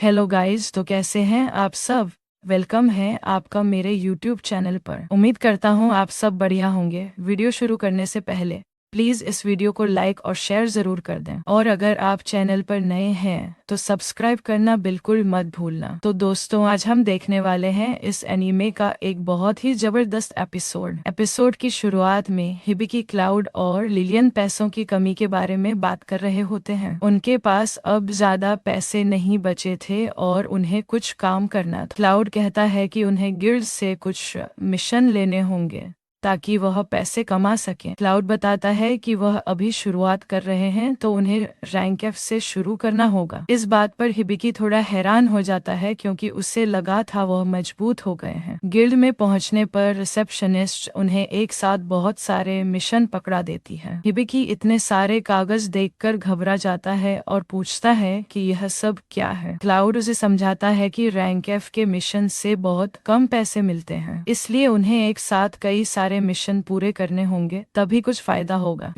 Hello guys, तो कैसे हैं आप सब। वेलकम है आपका मेरे यूट्यूब चैनल पर। उम्मीद करता हूँ आप सब बढ़िया होंगे। वीडियो शुरू करने से पहले प्लीज़ इस वीडियो को लाइक और शेयर ज़रूर कर दें, और अगर आप चैनल पर नए हैं तो सब्सक्राइब करना बिल्कुल मत भूलना। तो दोस्तों, आज हम देखने वाले हैं इस एनीमे का एक बहुत ही ज़बरदस्त एपिसोड की शुरुआत में हिबिकी, क्लाउड और लिलियन पैसों की कमी के बारे में बात कर रहे होते हैं। उनके पास अब ज़्यादा पैसे नहीं बचे थे और उन्हें कुछ काम करना था। क्लाउड कहता है कि उन्हें गिल्ड से कुछ मिशन लेने होंगे ताकि वह पैसे कमा सकें। क्लाउड बताता है कि वह अभी शुरुआत कर रहे हैं तो उन्हें रैंक एफ से शुरू करना होगा। इस बात पर हिबिकी थोड़ा हैरान हो जाता है क्योंकि उसे लगा था वह मजबूत हो गए हैं। गिल्ड में पहुंचने पर रिसेप्शनिस्ट उन्हें एक साथ बहुत सारे मिशन पकड़ा देती है। हिबिकी इतने सारे कागज देखकर घबरा जाता है और पूछता है कि यह सब क्या है। क्लाउड उसे समझाता है कि रैंक एफ के मिशन से बहुत कम पैसे मिलते हैं, इसलिए उन्हें एक साथ कई सारे मिशन पूरे करने होंगे, तभी कुछ फायदा होगा।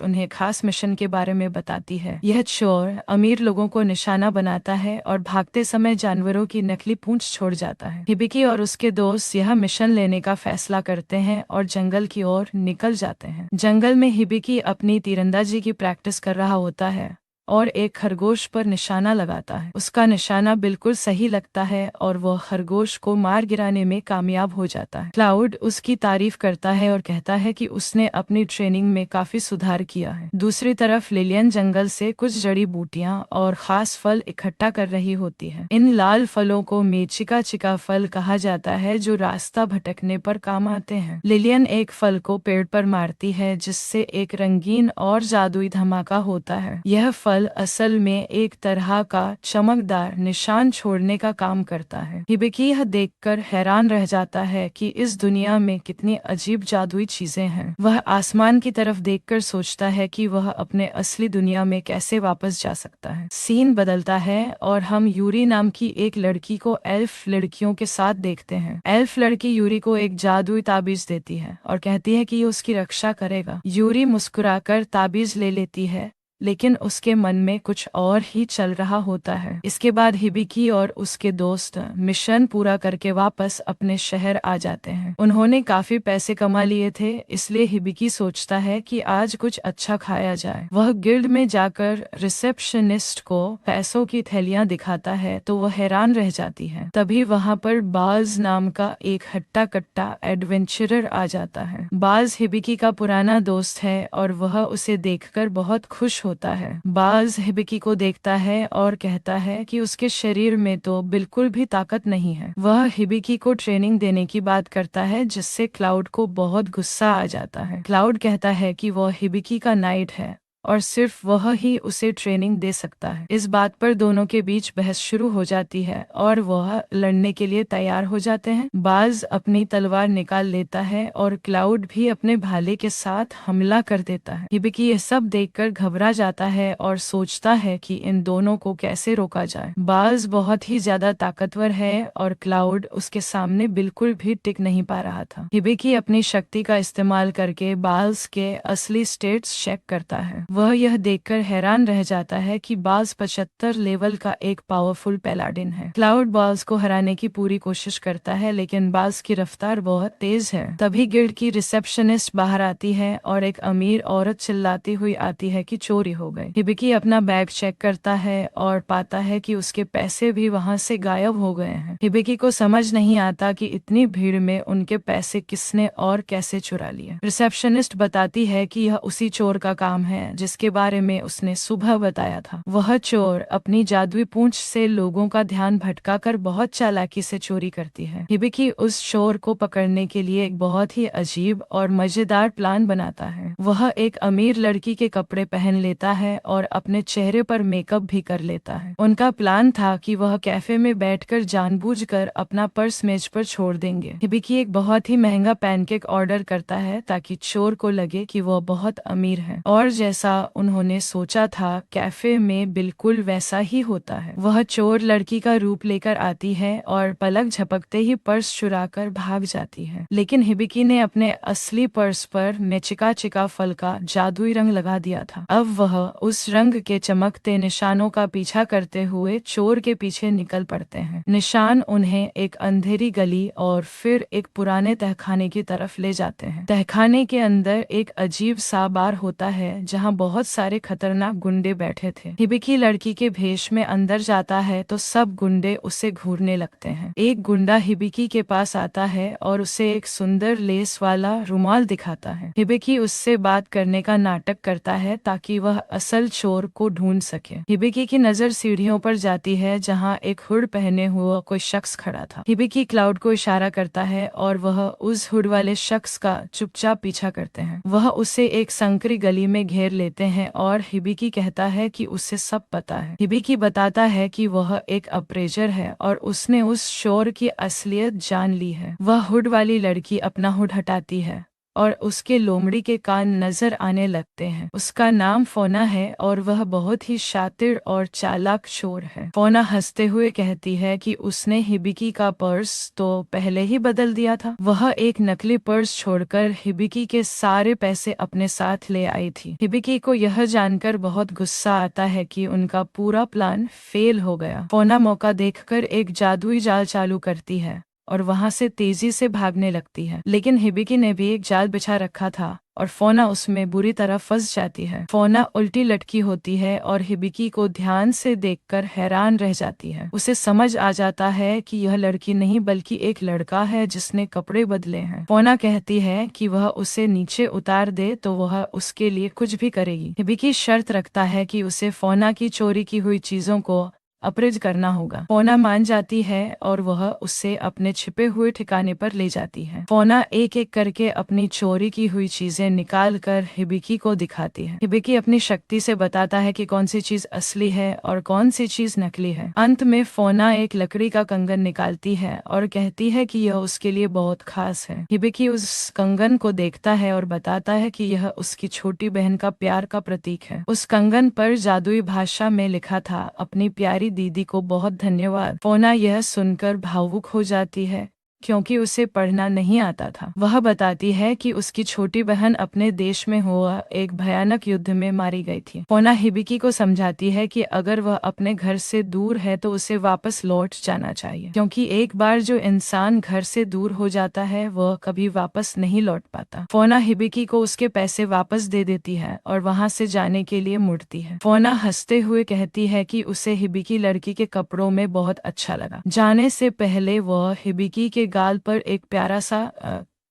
उन्हें खास मिशन के बारे में बताती है। यह चोर अमीर लोगों को निशाना बनाता है और भागते समय जानवरों की नकली पूंछ छोड़ जाता है। हिबिकी और उसके दोस्त यह मिशन लेने का फैसला करते हैं और जंगल की ओर निकल जाते हैं। जंगल में हिबिकी अपनी तीरंदाजी की प्रैक्टिस कर रहा होता है और एक खरगोश पर निशाना लगाता है। उसका निशाना बिल्कुल सही लगता है और वह खरगोश को मार गिराने में कामयाब हो जाता है। क्लाउड उसकी तारीफ करता है और कहता है कि उसने अपनी ट्रेनिंग में काफी सुधार किया है। दूसरी तरफ लिलियन जंगल से कुछ जड़ी बूटियां और खास फल इकट्ठा कर रही होती है। इन लाल फलों को मेचिका चिका फल कहा जाता है, जो रास्ता भटकने पर काम आते हैं। लिलियन एक फल को पेड़ पर मारती है जिससे एक रंगीन और जादुई धमाका होता है। यह फल असल में एक तरह का चमकदार निशान छोड़ने का काम करता है। हिबिकी यह देखकर हैरान रह जाता है कि इस दुनिया में कितनी अजीब जादुई चीजें हैं। वह आसमान की तरफ देखकर सोचता है कि वह अपने असली दुनिया में कैसे वापस जा सकता है। सीन बदलता है और हम यूरी नाम की एक लड़की को एल्फ लड़कियों के साथ देखते हैं। एल्फ लड़की यूरी को एक जादुई ताबीज देती है और कहती है कि ये उसकी रक्षा करेगा। यूरी मुस्कुराकर ताबीज ले लेती है, लेकिन उसके मन में कुछ और ही चल रहा होता है। इसके बाद हिबिकी और उसके दोस्त मिशन पूरा करके वापस अपने शहर आ जाते हैं। उन्होंने काफी पैसे कमा लिए थे, इसलिए हिबिकी सोचता है कि आज कुछ अच्छा खाया जाए। वह गिल्ड में जाकर रिसेप्शनिस्ट को पैसों की थैलियां दिखाता है तो वह हैरान रह जाती है। तभी वहां पर बाज नाम का एक हट्टा कट्टा एडवेंचरर आ जाता है। बाज हिबिकी का पुराना दोस्त है और वह उसे देखकर बहुत खुश होता है। बाज हिबिकी को देखता है और कहता है कि उसके शरीर में तो बिल्कुल भी ताकत नहीं है। वह हिबिकी को ट्रेनिंग देने की बात करता है, जिससे क्लाउड को बहुत गुस्सा आ जाता है। क्लाउड कहता है कि वह हिबिकी का नाइट है और सिर्फ वह ही उसे ट्रेनिंग दे सकता है। इस बात पर दोनों के बीच बहस शुरू हो जाती है और वह लड़ने के लिए तैयार हो जाते हैं। बाज अपनी तलवार निकाल लेता है और क्लाउड भी अपने भाले के साथ हमला कर देता है। हिबिकी यह सब देखकर घबरा जाता है और सोचता है कि इन दोनों को कैसे रोका जाए। बाज बहुत ही ज्यादा ताकतवर है और क्लाउड उसके सामने बिल्कुल भी टिक नहीं पा रहा था। हिबिकी अपनी शक्ति का इस्तेमाल करके बाज के असली स्टेट्स चेक करता है। वह यह देखकर हैरान रह जाता है कि बाज 75 लेवल का एक पावरफुल पैलाडिन है। क्लाउड बाज को हराने की पूरी कोशिश करता है, लेकिन बाज की रफ्तार बहुत तेज है। तभी गिल्ड की रिसेप्शनिस्ट बाहर आती है और एक अमीर औरत चिल्लाती हुई आती है कि चोरी हो गई। हिबिकी अपना बैग चेक करता है और पाता है कि उसके पैसे भी वहां से गायब हो गए हैं। हिबिकी को समझ नहीं आता कि इतनी भीड़ में उनके पैसे किसने और कैसे चुरा लिए। रिसेप्शनिस्ट बताती है कि यह उसी चोर का काम है जिसके बारे में उसने सुबह बताया था। वह चोर अपनी जादुई पूंछ से लोगों का ध्यान भटकाकर बहुत चालाकी से चोरी करती है। हिबिकी उस चोर को पकड़ने के लिए एक बहुत ही अजीब और मजेदार प्लान बनाता है। वह एक अमीर लड़की के कपड़े पहन लेता है और अपने चेहरे पर मेकअप भी कर लेता है। उनका प्लान था कि वह कैफे में बैठकर जानबूझकर अपना पर्स मेज पर छोड़ देंगे। हिबिकी एक बहुत ही महंगा पैनकेक ऑर्डर करता है ताकि चोर को लगे कि वह बहुत अमीर है, और जैसा जैसा उन्होंने सोचा था कैफे में बिल्कुल वैसा ही होता है। वह चोर लड़की का रूप लेकर आती है और पलक झपकते ही पर्स चुराकर भाग जाती है। लेकिन हिबिकी ने अपने असली पर्स पर नेचिका चिका फल का जादुई रंग लगा दिया था। अब वह उस रंग के चमकते निशानों का पीछा करते हुए चोर के पीछे निकल पड़ते हैं। निशान उन्हें एक अंधेरी गली और फिर एक पुराने तहखाने की तरफ ले जाते हैं। तहखाने के अंदर एक अजीब सा बार होता है जहां बहुत सारे खतरनाक गुंडे बैठे थे। हिबिकी लड़की के भेष में अंदर जाता है तो सब गुंडे उसे घूरने लगते हैं। एक गुंडा हिबिकी के पास आता है और उसे एक सुंदर लेस वाला रुमाल दिखाता है। हिबिकी उससे बात करने का नाटक करता है ताकि वह असल चोर को ढूंढ सके। हिबिकी की नजर सीढ़ियों पर जाती है जहां एक हुड पहने हुआ कोई शख्स खड़ा था। हिबिकी क्लाउड को इशारा करता है और वह उस हुड वाले शख्स का चुपचाप पीछा करते हैं। वह उसे एक संकरी गली में घेर लेते हैं और हिबिकी कहता है कि उसे सब पता है। हिबिकी बताता है कि वह एक अप्रेजर है और उसने उस चोर की असलियत जान ली है। वह हुड वाली लड़की अपना हुड हटाती है और उसके लोमड़ी के कान नजर आने लगते हैं। उसका नाम फोना है और वह बहुत ही शातिर और चालाक चोर है। फोना हंसते हुए कहती है कि उसने हिबिकी का पर्स तो पहले ही बदल दिया था। वह एक नकली पर्स छोड़कर हिबिकी के सारे पैसे अपने साथ ले आई थी। हिबिकी को यह जानकर बहुत गुस्सा आता है कि उनका पूरा प्लान फेल हो गया। फोना मौका देखकर एक जादुई जाल चालू करती है और वहां से तेजी से भागने लगती है। लेकिन हिबिकी ने भी एक जाल बिछा रखा था और फोना उसमें बुरी तरह फंस जाती है। फोना उल्टी लटकी होती है और हिबिकी को ध्यान से देखकर हैरान रह जाती है। उसे समझ आ जाता है कि यह लड़की नहीं बल्कि एक लड़का है जिसने कपड़े बदले हैं। फोना कहती है कि वह उसे नीचे उतार दे तो वह उसके लिए कुछ भी करेगी। हिबिकी शर्त रखता है कि उसे फोना की चोरी की हुई चीजों को अपराध करना होगा। फोना मान जाती है और वह उसे अपने छिपे हुए ठिकाने पर ले जाती है। फोना एक एक करके अपनी चोरी की हुई चीजें निकाल कर हिबिकी को दिखाती है। हिबिकी अपनी शक्ति से बताता है कि कौन सी चीज असली है और कौन सी चीज नकली है। अंत में फोना एक लकड़ी का कंगन निकालती है और कहती है कि यह उसके लिए बहुत खास है। हिबिकी उस कंगन को देखता है और बताता है कि यह उसकी छोटी बहन का प्यार का प्रतीक है। उस कंगन पर जादुई भाषा में लिखा था, अपनी प्यारी दीदी को बहुत धन्यवाद। फोना यह सुनकर भावुक हो जाती है क्योंकि उसे पढ़ना नहीं आता था। वह बताती है कि उसकी छोटी बहन अपने देश में हुआ एक भयानक युद्ध में मारी गई थी। फोना हिबिकी को समझाती है कि अगर वह अपने घर से दूर है तो उसे वापस लौट जाना चाहिए, क्योंकि एक बार जो इंसान घर से दूर हो जाता है वह कभी वापस नहीं लौट पाता। फोना हिबिकी को उसके पैसे वापस दे देती है और वहां से जाने के लिए मुड़ती है। फोना हंसते हुए कहती है कि उसे हिबिकी लड़की के कपड़ों में बहुत अच्छा लगा। जाने से पहले वह हिबिकी के गाल पर एक प्यारा सा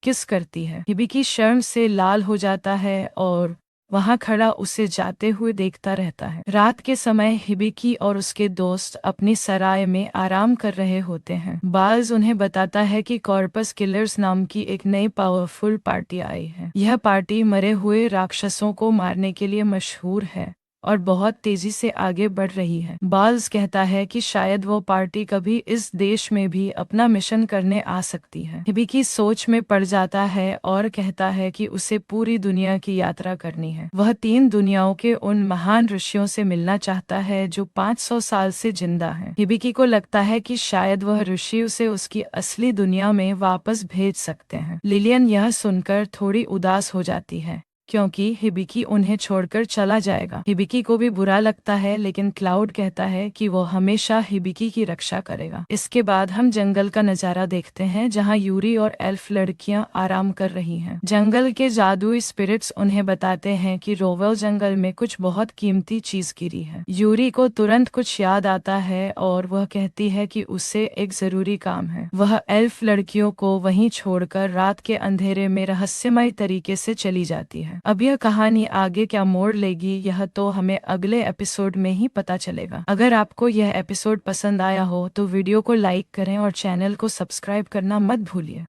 किस करती है। हिबिकी शर्म से लाल हो जाता है और वहां खड़ा उसे जाते हुए देखता रहता है। रात के समय हिबिकी और उसके दोस्त अपनी सराय में आराम कर रहे होते हैं। बाल्स उन्हें बताता है कि कॉर्पस किलर्स नाम की एक नई पावरफुल पार्टी आई है। यह पार्टी मरे हुए राक्षसों को मारने के लिए मशहूर है और बहुत तेजी से आगे बढ़ रही है। बाल्स कहता है कि शायद वो पार्टी कभी इस देश में भी अपना मिशन करने आ सकती है। हिबिकी सोच में पड़ जाता है और कहता है कि उसे पूरी दुनिया की यात्रा करनी है। वह 3 दुनियाओं के उन महान ऋषियों से मिलना चाहता है जो 500 साल से जिंदा हैं। हिबिकी को लगता है कि शायद वह ऋषि उसे उसकी असली दुनिया में वापस भेज सकते हैं। लिलियन यह सुनकर थोड़ी उदास हो जाती है क्योंकि हिबिकी उन्हें छोड़कर चला जाएगा। हिबिकी को भी बुरा लगता है, लेकिन क्लाउड कहता है कि वो हमेशा हिबिकी की रक्षा करेगा। इसके बाद हम जंगल का नजारा देखते हैं जहां यूरी और एल्फ लड़कियां आराम कर रही हैं। जंगल के जादुई स्पिरिट्स उन्हें बताते हैं कि रोवेल जंगल में कुछ बहुत कीमती चीज गिरी है। यूरी को तुरंत कुछ याद आता है और वह कहती है कि उसे एक जरूरी काम है। वह एल्फ लड़कियों को वहीं छोड़कर रात के अंधेरे में रहस्यमय तरीके से चली जाती है। अब यह कहानी आगे क्या मोड़ लेगी यह तो हमें अगले एपिसोड में ही पता चलेगा। अगर आपको यह एपिसोड पसंद आया हो तो वीडियो को लाइक करें और चैनल को सब्सक्राइब करना मत भूलिए।